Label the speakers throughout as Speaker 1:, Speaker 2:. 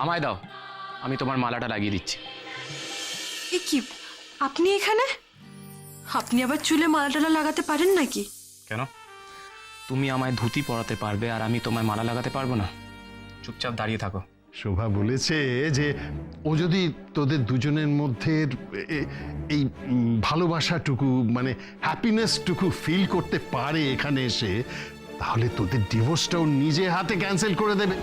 Speaker 1: আমায় দাও, আমি তোমার মালাটা লাগিয়ে দিচ্ছি।
Speaker 2: এ কি, আপনি এখানে? আপনি আবার চুলে মালা লাগাতে পারেন নাকি?
Speaker 1: কেন? তুমি আমায় ধুতি পরাতে পারবে আর আমি তোমায় মালা লাগাতে পারবো না? চুপচাপ দাঁড়িয়ে থাকো।
Speaker 3: শোভা বলেছে যে ও যদি তোদের দুজনের মধ্যে এই ভালোবাসাটুকু মানে হ্যাপিনেসটুকু ফিল করতে পারে এখানে এসে, তাহলে তোদের ডিভোর্সটাও নিজে হাতে ক্যান্সেল করে দেবে।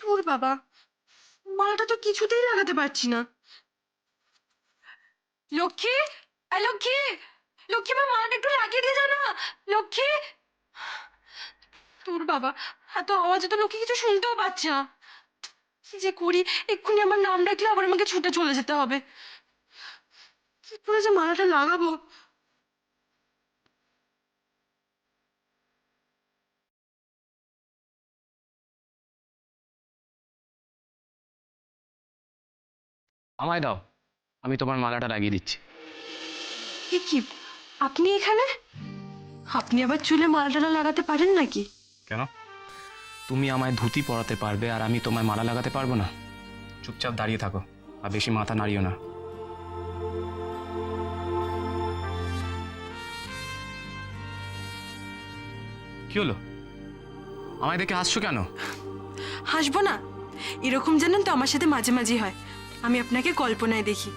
Speaker 2: তোর বাবা, মালাটা তো কিছুতেই লাগাতে পারছি না। লক্ষ্মী, লক্ষ্মী, লক্ষ্মী, আমার মালাটা একটু লাগিয়ে দিয়ে যা না। লক্ষ্মী, তোর বাবা, এত আওয়াজে তো লক্ষ্মী কিছু শুনতেও পাচ্ছে না। কি যে করি, এক্ষুনি আমার নাম ডাকলে আবার আমাকে ছুটে চলে যেতে হবে। কি করে যে মালাটা লাগাবো?
Speaker 1: আমায় দাও, আমি তোমার মালাটা লাগিয়ে দিচ্ছি।
Speaker 2: এ কি, আপনি এখানে? আপনি আবার চুলে মালা লাগাতে পারেন নাকি?
Speaker 1: কেন? তুমি আমায় ধুতি পরাতে পারবে আর আমি তোমায় মালা লাগাতে পারবো না? চুপচাপ দাঁড়িয়ে থাকো আর বেশি মাথা নাড়িও না। কি হলো? আমায় দেখে হাসছো কেন?
Speaker 2: হাসবো না? এরকম জানেন তো আমার সাথে মাঝে মাঝে হয়। আমি আপনাকে কল্পনায় দেখি,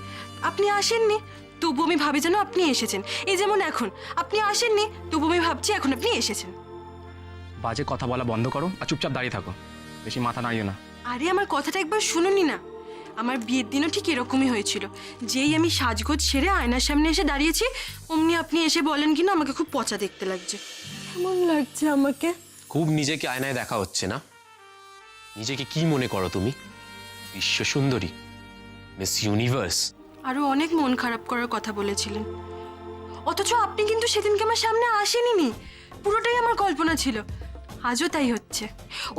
Speaker 2: আপনি আসেননি, তবু আমি ভাবি যেন আপনি এসেছেন। এই যেমন এখন আপনি আসেননি, তবু আমি ভাবছি এখন আপনি এসেছেন।
Speaker 1: বাজে কথা বলা বন্ধ করো আর চুপচাপ দাঁড়িয়ে থাকো, বেশি মাথা নাড়িও না।
Speaker 2: আরে আমার কথাটা একবার শুনুনি না। আমার বিয়ের দিনও ঠিক এরকমই হয়েছিল। যেই আমি সাজগোজ সেরে আয়নার সামনে এসে দাঁড়িয়েছি, অমনি আপনি এসে বলেন কিনা আমাকে খুব পচা দেখতে লাগছে। কেমন লাগছে আমাকে?
Speaker 4: খুব নিজেকে আয়নায় দেখা হচ্ছে না? নিজেকে কি মনে করো তুমি? বিশ্ব সুন্দরী, মিস ইউনিভার্স?
Speaker 2: আরো অনেক মন খারাপ করার কথা বলেছিলেন, অথচ আপনি কিন্তু সেদিনকে আমার সামনে আসেননি। পুরোটাই আমার কল্পনা ছিল। আজও তাই হচ্ছে,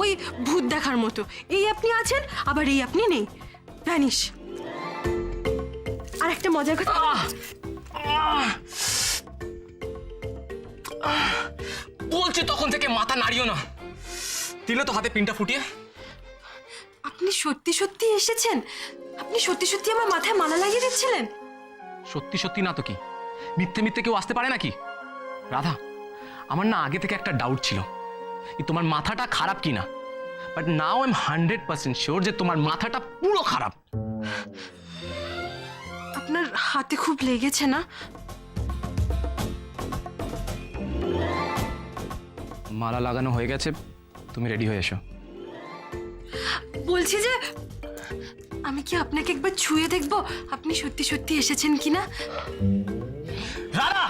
Speaker 2: ওই ভূত দেখার মতো। এই আপনি আছেন, আবার এই আপনি নেই, ভ্যানিশ। আর একটা মজার কথা,
Speaker 1: বলছি তখন থেকে মাথা নাড়িও না। দিলে তো হাতে পিনটা ফুটিয়ে।
Speaker 2: আপনি সত্যি সত্যি এসেছেন? আপনি সত্যি সত্যি আমার মাথায় মালা লাগিয়ে দিচ্ছিলেন?
Speaker 1: সত্যি সত্যি না তো কি, মিথ্যে মিথ্যে কেউ আসতে পারে নাকি? রাধা, আমার না আগে থেকে একটা ডাউট ছিল তোমার মাথাটা খারাপ কিনা, but now I am 100% sure যে তোমার মাথাটা পুরো খারাপ।
Speaker 2: আপনার হাতে খুব লেগেছে না?
Speaker 1: মালা লাগানো হয়ে গেছে, তুমি রেডি হয়ে এসো।
Speaker 2: বলছি যে আমি কি আপনাকে একবার ছুঁয়ে দেখবো আপনি সত্যি সত্যি এসেছেন কিনা?
Speaker 1: রাধা,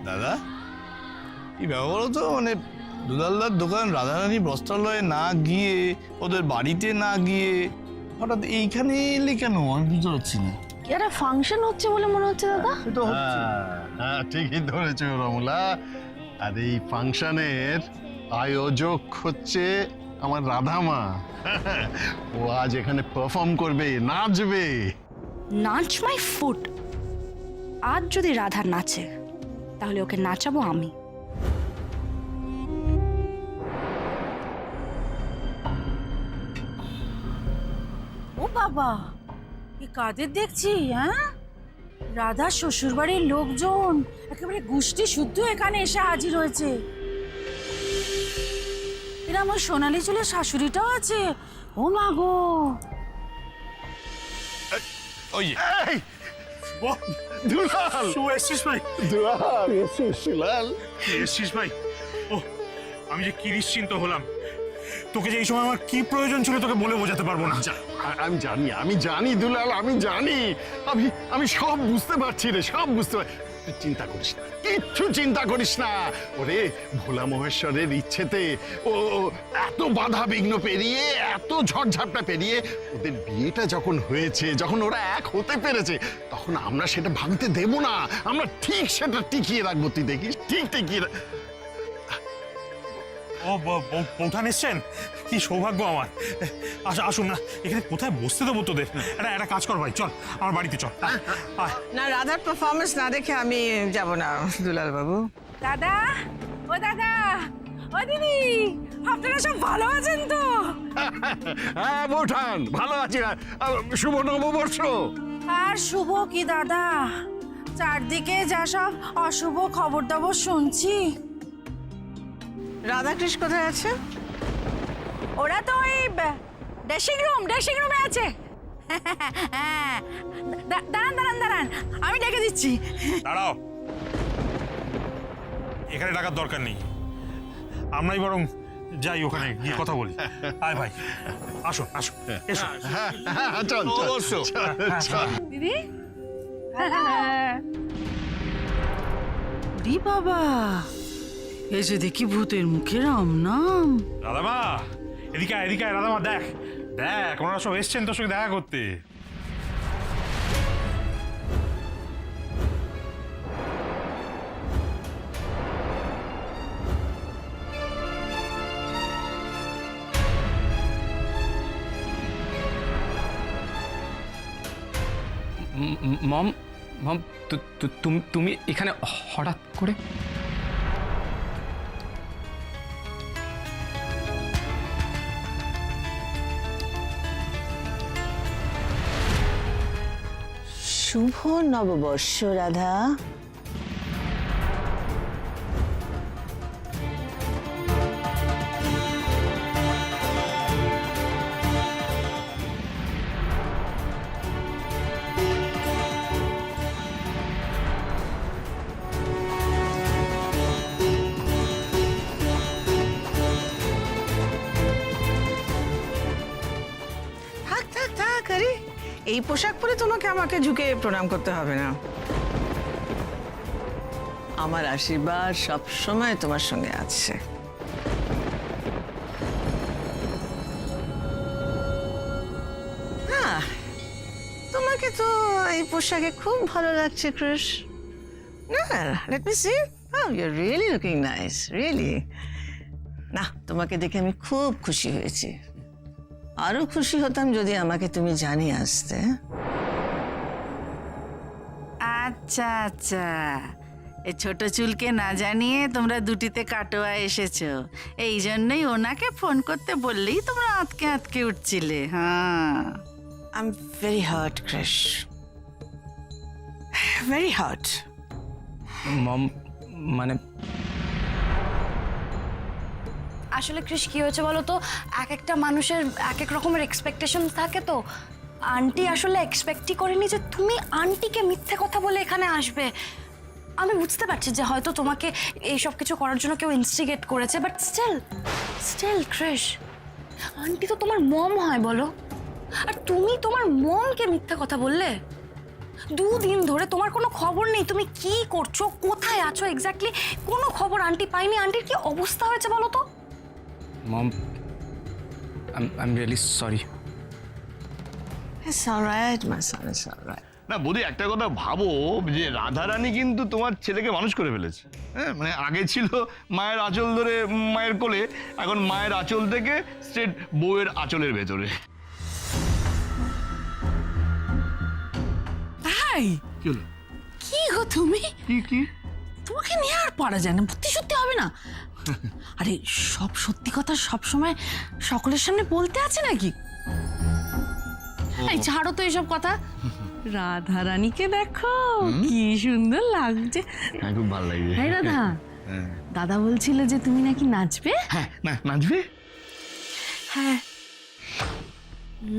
Speaker 5: দাদা, কি ব্যাপার তো, মানে দুলালদার দোকান রাধারানী বস্ত্রালয়ে না গিয়ে, ওদের বাড়িতে না গিয়ে হঠাৎ এইখানে এলে কেন? আমি বুঝতে পারছি না।
Speaker 6: কি একটা ফাংশন হচ্ছে বলে মনে হচ্ছে দাদা।
Speaker 5: এটা হচ্ছে।
Speaker 3: হ্যাঁ, ঠিকই ধরেছো রমলা। আর এই ফাংশনের আয়োজক হচ্ছে আমার রাধামা। ও আজ এখানে পারফর্ম করবে, নাচবে।
Speaker 6: নাচ মাই ফুট। আজ যদি রাধা নাচে তাহলে ওকে নাচাবো আমি।
Speaker 7: ও বাবা, এ কাদের দেখছি? হ্যাঁ, রাধার শ্বশুরবাড়ির লোকজন একেবারে গোষ্ঠী শুদ্ধ এখানে এসে হাজির হয়েছে। এরা আমার সোনালি চুলের শাশুড়িটাও আছে। ও মা গো,
Speaker 5: ওই
Speaker 3: এই, দুলাল,
Speaker 5: এসছিস ভাই?
Speaker 3: দুলাল, এসেছিস দুলাল।
Speaker 5: এসছিস ভাই?
Speaker 8: ও আমি যে কি নিশ্চিন্ত হলাম, তোকে যে এই সময় আমার কি প্রয়োজন ছিল তোকে বলে বোঝাতে পারবো না।
Speaker 3: আমি জানি দুলাল, আমি জানি, আমি সব বুঝতে পারছি রে, সব বুঝতে পারছি। তুই চিন্তা করিস না, কিচ্ছু চিন্তা করিস না। ওরে ভোলা মহেশ্বরের ইচ্ছেতে ও এত বাধা বিঘ্ন পেরিয়ে, এত ঝড়ঝাপটা পেরিয়ে ওদের বিয়েটা যখন হয়েছে, যখন ওরা এক হতে পেরেছে, তখন আমরা সেটা ভাঙতে দেব না। আমরা ঠিক সেটা টিকিয়ে রাখবো, তুই দেখিস, ঠিক টিকিয়ে
Speaker 8: ও বৌঠান এসছেন, কি সৌভাগ্য আমার। আসুন না, এখানে কোথায় বসতে দেবো তোদের? একটা কাজ কর ভাই, চল আমার বাড়িতে চল। আয়।
Speaker 9: না, রাধার পারফরমেন্স না দেখে আমি যাব না দুলাল বাবু।
Speaker 7: দাদা, ও দাদা, ও দিদি, আপনারা সব ভালো আছেন তো?
Speaker 3: হ্যাঁ বৌঠান, ভালো আছি। শুভ নববর্ষ।
Speaker 7: আর শুভ কি দাদা, চারদিকে যা সব অশুভ খবর দাবর শুনছি।
Speaker 9: রাধাকৃষ্ণ কোথায় আছে?
Speaker 7: ওরা তো ওই ড্রেসিং রুমে আছে। দাঁড়ান, আমি ডেকে দিচ্ছি।
Speaker 8: দাঁড়াও, এখানে টাকার দরকার নেই, আমরাই বরং যাই ওখানে গিয়ে কথা বলি। আয় ভাই, আসো আসো, এসো।
Speaker 3: চল চল চল।
Speaker 7: দিদি, রি বাবা, এই যে দেখি ভূতের মুখে রাম নাম।
Speaker 8: রাধামা, এদিকে আয়, এদিকে আয়। রাধামা দেখ দেখ, ওনারা সব এসছেন তোর সঙ্গে দেখা করতে।
Speaker 1: মম মম তুমি এখানে হঠাৎ করে?
Speaker 9: শুভ নববর্ষ রাধা। থাক, আরে এই পোশাক পরে তোমাকে আমাকে ঝুঁকে প্রণাম করতে হবে না। আমার আশীর্বাদ সব সময় তোমার সঙ্গে আছে। তোমাকে তো এই পোশাকে খুব ভালো লাগছে ক্রিশ। না, let me see. You are really looking nice, really. না, তোমাকে দেখে আমি খুব খুশি হয়েছি। আরো খুশি হতাম যদি আমাকে তুমি জানিয়ে আসতে।
Speaker 7: আচ্ছা, এই ছোট চুলকে না জানিয়ে তোমরা দুটিতে কাটোয়া এসেছো, এই জন্যই ওনাকে ফোন করতে বললেই তোমরা আটকে উঠছিলে। হ্যাঁ,
Speaker 9: I am very hurt Krish, very hurt.
Speaker 1: মম মানে
Speaker 6: আসলে কৃষ কি হয়েছে বলো তো, এক একটা মানুষের এক এক রকমের এক্সপেকটেশন থাকে। তো আন্টি আসলে এক্সপেক্টই করেনি যে তুমি আন্টিকে মিথ্যে কথা বলে এখানে আসবে। আমি বুঝতে পারছি যে হয়তো তোমাকে এই সব কিছু করার জন্য কেউ ইনস্টিগেট করেছে, বাট স্টিল কৃষ, আন্টি তো তোমার মম হয় বলো, আর তুমি তোমার মমকে মিথ্যে কথা বললে। 2 দিন ধরে তোমার কোনো খবর নেই, তুমি কি করছো, কোথায় আছো এক্স্যাক্টলি, কোনো খবর আন্টি পাইনি। আন্টির কি অবস্থা হয়েছে বলো তো?
Speaker 1: মম, I'm really sorry.
Speaker 9: It's all right, my son, it's all right.
Speaker 5: না বৌদি, একটা কথা ভাবো যে রাধারানী কিন্তু তোমার ছেলেকে মানুষ করে ফেলেছে। হ্যাঁ, মানে আগে ছিল মায়ের আঁচল ধরে মায়ের কোলে, এখন মায়ের আঁচল থেকে স্ট্রেট বউয়ের আঁচলের ভেতরে।
Speaker 7: ভাই, কি গো তুমি?
Speaker 5: কি
Speaker 7: তোমাকে নিয়ে আর পারা যায় না, বুদ্ধি সত্যি হবে না। আরে সব সত্যি কথা সব সময় সকলের সামনে বলতে আছে নাকি? এই ছাড়ো তো এইসব কথা। রাধা রানীকে দেখো, কি সুন্দর লাগছে।
Speaker 5: হ্যাঁ, খুব ভালো লাগছে।
Speaker 7: হ্যাঁ রাধা, দাদা বলছিল যে তুমি নাকি নাচবে।
Speaker 5: হ্যাঁ, না নাচবে?
Speaker 6: হ্যাঁ,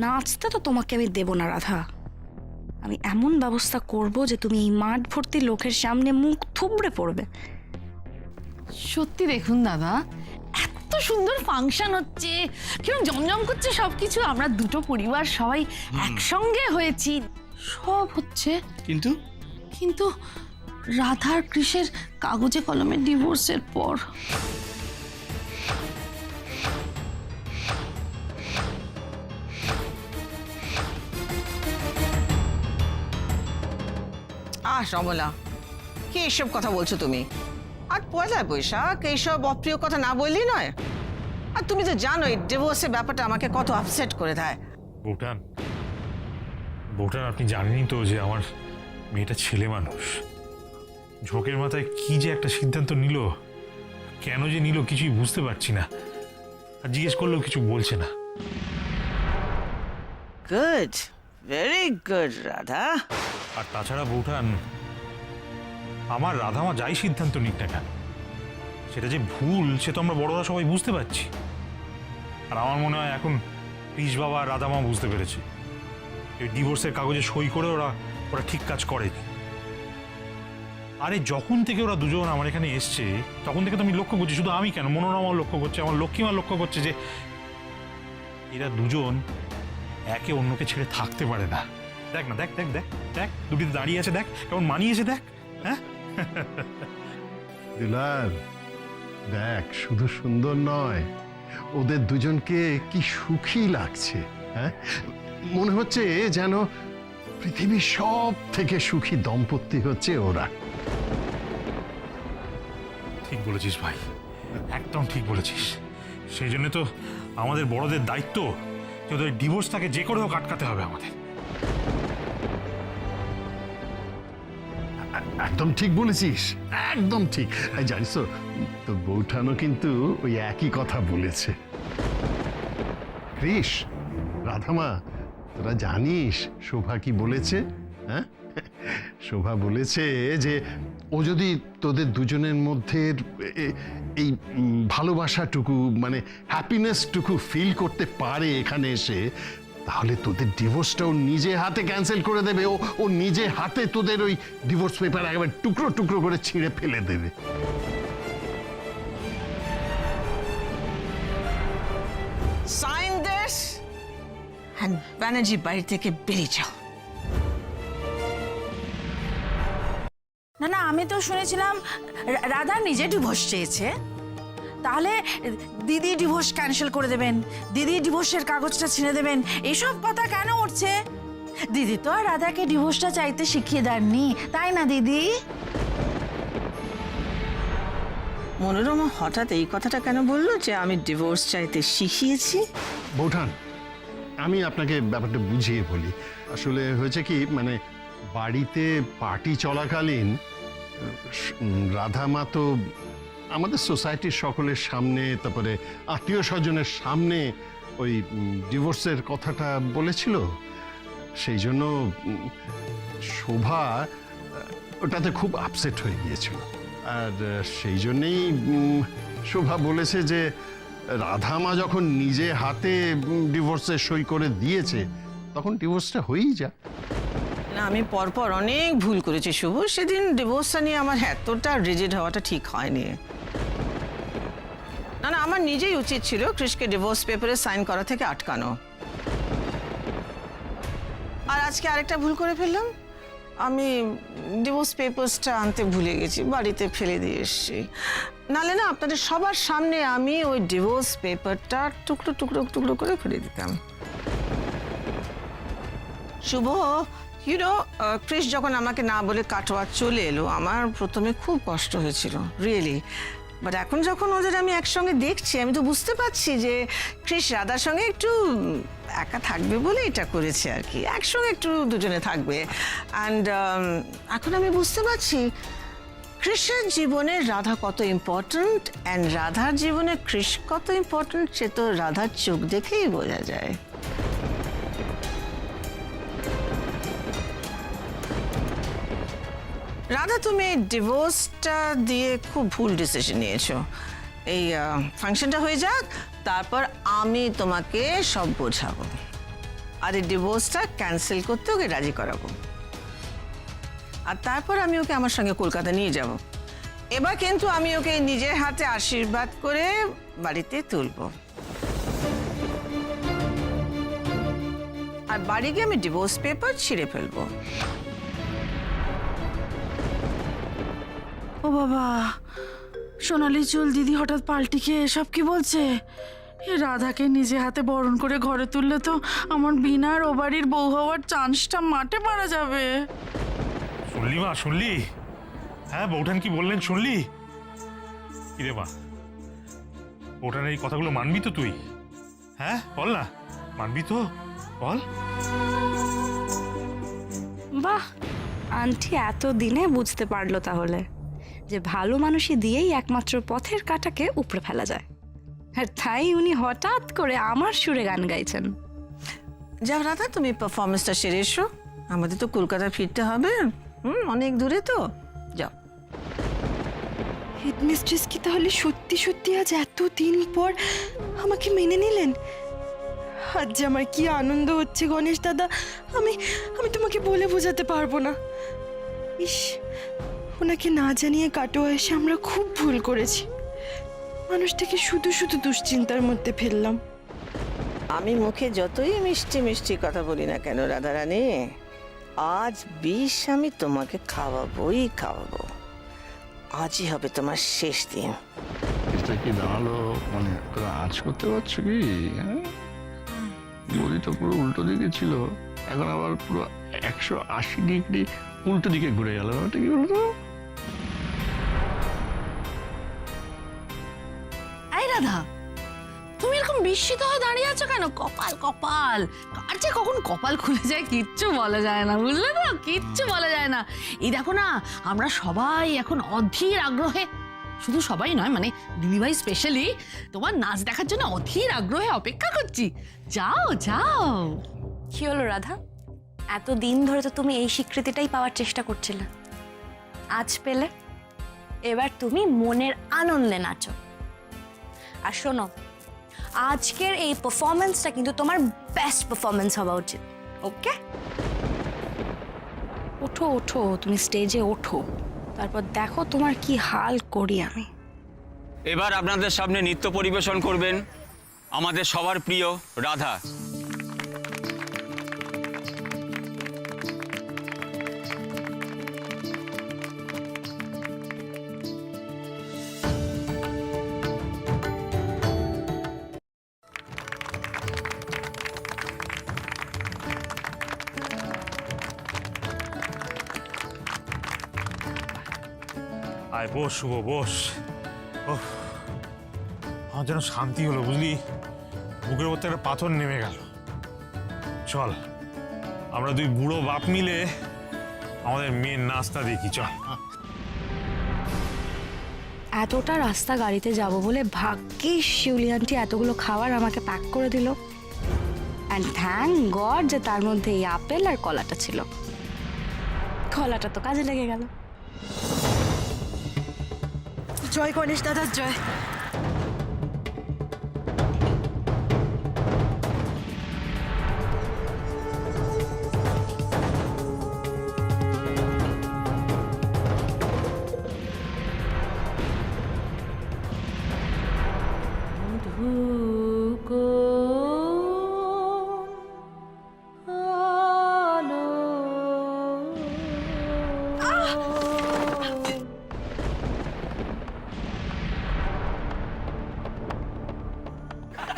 Speaker 6: নাচতে তো তোমাকে আমি দেব না রাধা। আমি এমন ব্যবস্থা করব যে তুমি এই মাঠ ভর্তি লোকের সামনে মুখ থুবড়ে পড়বে।
Speaker 7: সত্যি দেখুন দাদা, এত সুন্দর ফাংশন হচ্ছে, কিরকম জমজম করছে সবকিছু। আমরা দুটো পরিবার সবাই একসঙ্গে হয়েছি, সব হচ্ছে, কিন্তু রাধার কৃষের কাগজে কলমে ডিভোর্সের পর
Speaker 9: রমলা, কি এসব কথা বলছো তুমি? আর পয়লা বৈশাখ এইসব অপ্রিয় কথা না বললেই নয়। আর তুমি তো জানোই ডিভোর্সের ব্যাপারটা আমাকে কত আপসেট করে দেয়।
Speaker 8: বউটান, আপনি জানেনই তো যে আমার মেয়েটা ছেলে মানুষ। ঝোঁকের মাথায় কি যে একটা সিদ্ধান্ত নিল, কেন যে নিল কিছুই বুঝতে পারছি না। আর জিজ্ঞেস করলেও কিছু বলছে না।
Speaker 9: Good, very good Radha.
Speaker 8: আর তাছাড়া বউটান, আমার রাধামা যাই সিদ্ধান্ত নিক না কেন, সেটা যে ভুল সে তো আমরা বড়রা সবাই বুঝতে পারছি। আর আমার মনে হয় এখন কৃষ বাবা আর রাধামা বুঝতে পেরেছে এই ডিভোর্সের কাগজে সই করে ওরা ঠিক কাজ করেনি। আরে যখন থেকে ওরা দুজন আমার এখানে এসছে তখন থেকে তো আমি লক্ষ্য করছি, শুধু আমি কেন, মনোরমাও লক্ষ্য করছে, আমার লক্ষ্মীমা লক্ষ্য করছে যে এরা দুজন একে অন্যকে ছেড়ে থাকতে পারে না। দেখ না, দেখ দেখ দেখ দেখ, দুটিতে দাঁড়িয়ে আছে, দেখ কেমন মানিয়েছে, দেখ। হ্যাঁ
Speaker 3: দুলার, দেখ শুধু সুন্দর নয়, ওদের দুজনকে কি সুখী লাগছে। হ্যাঁ, মনে হচ্ছে যেন পৃথিবীর সব থেকে সুখী দম্পতি হচ্ছে ওরা।
Speaker 8: ঠিক বলেছিস ভাই, একদম ঠিক বলেছিস। সেই জন্য তো আমাদের বড়দের দায়িত্ব যে ওদের ডিভোর্সটাকে যে করে হোক আটকাতে হবে আমাদের।
Speaker 3: একদম ঠিক বলেছিস, একদম ঠিক। জানিস তো, তোর বউঠানও কিন্তু ওই একই কথা বলেছে। কৃষ, রাধামা, তোরা জানিস শোভা কি বলেছে? হ্যাঁ, শোভা বলেছে যে ও যদি তোদের দুজনের মধ্যে এই ভালোবাসাটুকু, মানে হ্যাপিনেসটুকু ফিল করতে পারে এখানে এসে, তাহলে তোদের ডিভোর্সটাও নিজে হাতে ক্যান্সেল করে দেবে। ও নিজে হাতে তোদের ওই ডিভোর্স পেপার একেবারে টুকরো টুকরো করে ছিঁড়ে ফেলে দেবে।
Speaker 9: সাইন দিস এন্ড ব্যানার্জি বাড়ি থেকে বেরিয়ে যাও।
Speaker 7: না না, আমি তো শুনেছিলাম রাধা নিজে ডিভোর্স চেয়েছে। তাহলে দিদি ডিভোর্স ক্যান্সেল করে দেবেন, দিদি ডিভোর্সের কাগজটা ছিঁড়ে দেবেন, এসব কথা কেন উঠছে? দিদি তো আর রাধাকে ডিভোর্সটা চাইতে শিখিয়ে দেননি, তাই না দিদি?
Speaker 9: মনোরমা হঠাৎ এই কথাটা কেন বললো যে আমি ডিভোর্স চাইতে শিখিয়েছি?
Speaker 3: বৌঠান, আমি আপনাকে ব্যাপারটা বুঝিয়ে বলি। আসলে হয়েছে কি, মানে বাড়িতে পার্টি চলাকালীন রাধামা তো আমাদের সোসাইটির সকলের সামনে, তারপরে আত্মীয় স্বজনের সামনে ওই ডিভোর্সের কথাটা বলেছিল। সেই জন্য শোভা ওটাতে খুব আপসেট হয়ে গিয়েছিল। আর সেই জন্যেই শোভা বলেছে যে রাধামা যখন নিজে হাতে ডিভোর্সে সই করে দিয়েছে, তখন ডিভোর্সটা হয়েই যা।
Speaker 9: না, আমি পরপর অনেক ভুল করেছি শুভ। সেদিন ডিভোর্সটা নিয়ে আমার এতটা রিজিড হওয়াটা ঠিক হয়নি। না না, আমার নিজেই উচিত ছিল কৃষকে ডিভোর্স পেপারে সাইন করা থেকে আটকানো। আর আজকে আরেকটা ভুল করে ফেললাম, আমি ডিভোর্স পেপারসটা আনতে ভুলে গেছি, বাড়িতে ফেলে দিয়ে এসেছি। নালে না আপনাদের সবার সামনে আমি ওই ডিভোর্স পেপারটা টুকরো টুকরো টুকরো করে ফেলে দিতাম। শুভ, ইউনো, কৃষ যখন আমাকে না বলে কাটোয়া চলে এলো, আমার প্রথমে খুব কষ্ট হয়েছিল, রিয়েলি। বাট এখন যখন ওদের আমি একসঙ্গে দেখছি, আমি তো বুঝতে পারছি যে কৃষ রাধার সঙ্গে একটু একা থাকবে বলে এটা করেছে আর কি, একসঙ্গে একটু দুজনে থাকবে। অ্যান্ড এখন আমি বুঝতে পারছি কৃষের জীবনে রাধা কত ইম্পর্ট্যান্ট, অ্যান্ড রাধার জীবনে কৃষ কত ইম্পর্ট্যান্ট, সে তো রাধার চোখ দেখেই বোঝা যায়। রাধা, তুমি ডিভোর্সটা দিয়ে খুব ভুল ডিসিশন নিয়েছো। এই ফাংশনটা হয়ে যাক, তারপর আমি তোমাকে সব বোঝাবো, আর এই ডিভোর্সটা ক্যান্সেল করতে ওকে রাজি করাবো। আর তারপর আমি ওকে আমার সঙ্গে কলকাতা নিয়ে যাব। এবার কিন্তু আমি ওকে নিজের হাতে আশীর্বাদ করে বাড়িতে তুলবো। আর বাড়ি গিয়ে আমি ডিভোর্স পেপার ছিঁড়ে ফেলবো।
Speaker 7: ও বাবা, সোনালি চুল দিদি হঠাৎ পাল্টি খেয়ে এসব কি বলছে? এ রাধাকে নিজে হাতে বরণ করে ঘরে তুললে তো আমার বিনার ও বাড়ির বউ হওয়ার চান্সটা মাঠে মারা যাবে।
Speaker 8: শুনলি মা, শুনলি? হ্যাঁ, বৌঠান কি বললেন শুনলি? কি রে মা, বৌঠানের এই কথাগুলো মানবি তো তুই? হ্যাঁ বল না, মানবি তো? বল।
Speaker 6: বাহ, আন্টি এত দিনে বুঝতে পারলো তাহলে যে ভালো মানুষই দিয়েই একমাত্র পথের কাঁটাকে উপড়ে ফেলা যায়। আর তাই উনি হঠাৎ করে আমার সুরে গান গাইছেন।
Speaker 9: যাও রাধা, তুমি পারফরমেন্সটা সেরে এসো, আমাদের তো কলকাতা ফিরতে হবে। অনেক দূরে তো, যাও।
Speaker 2: হেডমিস্ট্রেস কি তাহলে সত্যি সত্যি আজ এতদিন পর আমাকে মেনে নিলেন? আজ যে আমার কি আনন্দ হচ্ছে গণেশ দাদা, আমি আমি তোমাকে বলে বোঝাতে পারবো না। ইস, ওনাকে না জানিয়ে কাটোয়া এসে আমরা খুব ভুল করেছি। মানুষটাকে শুধু শুধু দুশ্চিন্তার মধ্যে ফেললাম।
Speaker 9: আমি মুখে যতই মিষ্টি মিষ্টি কথা বলি না কেন রাধারানী, আজ বিষ আমি তোমাকে খাওয়াবোই খাওয়াবো। আজই হবে তোমার শেষ দিন।
Speaker 5: এটা কি দাঁড়ালো? মানে তোরা আজ করতে পারছো কি? হ্যাঁ, গদি তো পুরো উল্টো দিকে ছিল, এখন আবার পুরো 180 ডিগ্রি উল্টো দিকে ঘুরে গেল। ওটা কি বলতো?
Speaker 7: এই রাধা, তুমি এরকম বিস্মিত হয়ে দাঁড়িয়ে আছো কেন? কপাল কপাল, কার যে কখন কপাল খুলে যায় কিচ্ছু বলা যায় না, বুঝলে তো? কিচ্ছু বলা যায় না। এই দেখো না, আমরা সবাই এখন অধীর আগ্রহে, শুধু সবাই নয়, মানে দিদিভাই স্পেশালি তোমার নাচ দেখার জন্য অধীর আগ্রহে অপেক্ষা করছি। যাও যাও।
Speaker 6: কি হলো রাধা, এত দিন ধরে তো তুমি এই স্বীকৃতিটাই পাওয়ার চেষ্টা করছিলে, আজ পেলে। এবার তুমি মনের আনন্দে নাচো। আর শোনো, আজকের এই পারফরমেন্সটা কিন্তু তোমার বেস্ট পারফরমেন্স হওয়া উচিত। ওকে, ওঠো ওঠো, তুমি স্টেজে ওঠো, তারপর দেখো তোমার কি হাল করি আমি।
Speaker 10: এবার আপনাদের সামনে নৃত্য পরিবেশন করবেন আমাদের সবার প্রিয় রাধা।
Speaker 8: আয় বস শুভ, বস। ওহ, আমার যেন শান্তি হলো, বুঝলি? বুকের মধ্যে একটা পাথর নেমে গেল। চল, আমরা দুই বুড়ো বাপ মিলে আমাদের মেয়ের নাচটা দেখি, চল।
Speaker 6: এতটা রাস্তা গাড়িতে যাব বলে ভাগ্যিস শিউলি আন্টি এতগুলো খাবার আমাকে প্যাক করে দিল। অ্যান্ড থ্যাংক গড যে তার মধ্যে এই আপেল আর কলাটা ছিল। কলাটা তো কাজে লেগে গেল।
Speaker 2: জয় গণেশ দাদার জয়।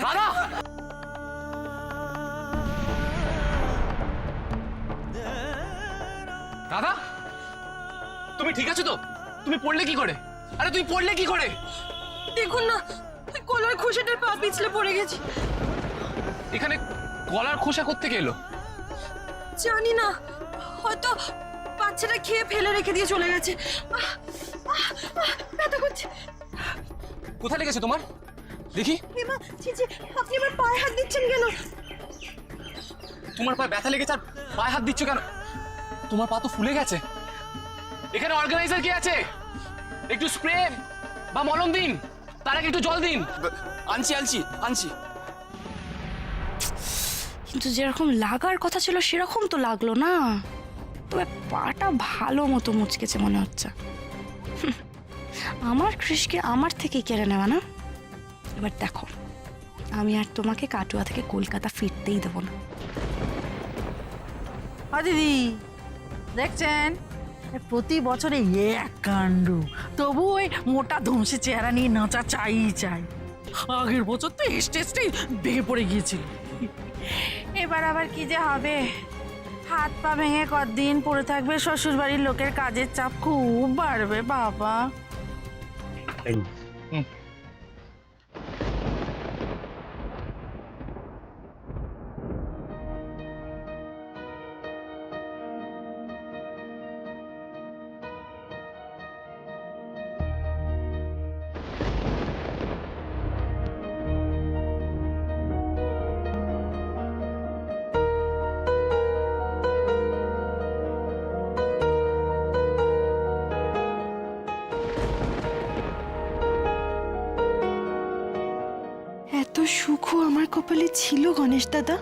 Speaker 1: রাধা! রাধা, তুমি ঠিক আছো তো? তুমি পড়লে কি করে? আরে তুই পড়লে কি করে?
Speaker 2: দেখুন না, ওই কলার খোসাটার পা পিছলে পড়ে গেছি।
Speaker 1: এখানে গলার খোসা কোত্থেকে এলো?
Speaker 2: জানি না, হয়তো বাচ্চাটা খেয়ে ফেলে রেখে দিয়ে চলে গেছে। ব্যথা করছে।
Speaker 1: কোথায় লেগেছে তোমার? দেখি।
Speaker 2: এমা, ছি ছি, আপনি আমার পায়ে হাত দিচ্ছেন কেন?
Speaker 1: তোমার পায়ে ব্যথা লেগেছে আর পায়ে হাত দিচ্ছ কেন? তোমার পা তো ফুলে গেছে। এখানে অর্গানাইজার কি আছে? একটু স্প্রে বা মলম দিন, তার আগে একটু জল দিন।
Speaker 10: আনছি আনছি আনছি।
Speaker 6: কিন্তু যেরকম লাগার কথা ছিল সেরকম তো লাগলো না। তবে পাটা ভালো মতো মুচকেছে মনে হচ্ছে। আমার কৃষকে আমার থেকে কেড়ে নেওয়া না। এবার দেখো, আমি আর তোমাকে কাটুয়া থেকে কলকাতা ফিরতেই দেবো না।
Speaker 7: দিদি দেখছেন, প্রতি বছরে এক কাণ্ড, তবু ওই মোটা ধমসে চেহারা নিয়ে নাচা চাই চাই। আগের বছর তো স্টেজটাই ভেঙে পড়ে গিয়েছিল। এবার আবার কি যে হবে, হাত পা ভেঙে কতদিন পড়ে থাকবে, শ্বশুর বাড়ির লোকের কাজের চাপ খুব বাড়বে বাবা।
Speaker 2: এত সুখও আমার কপালে ছিল গণেশ দাদা।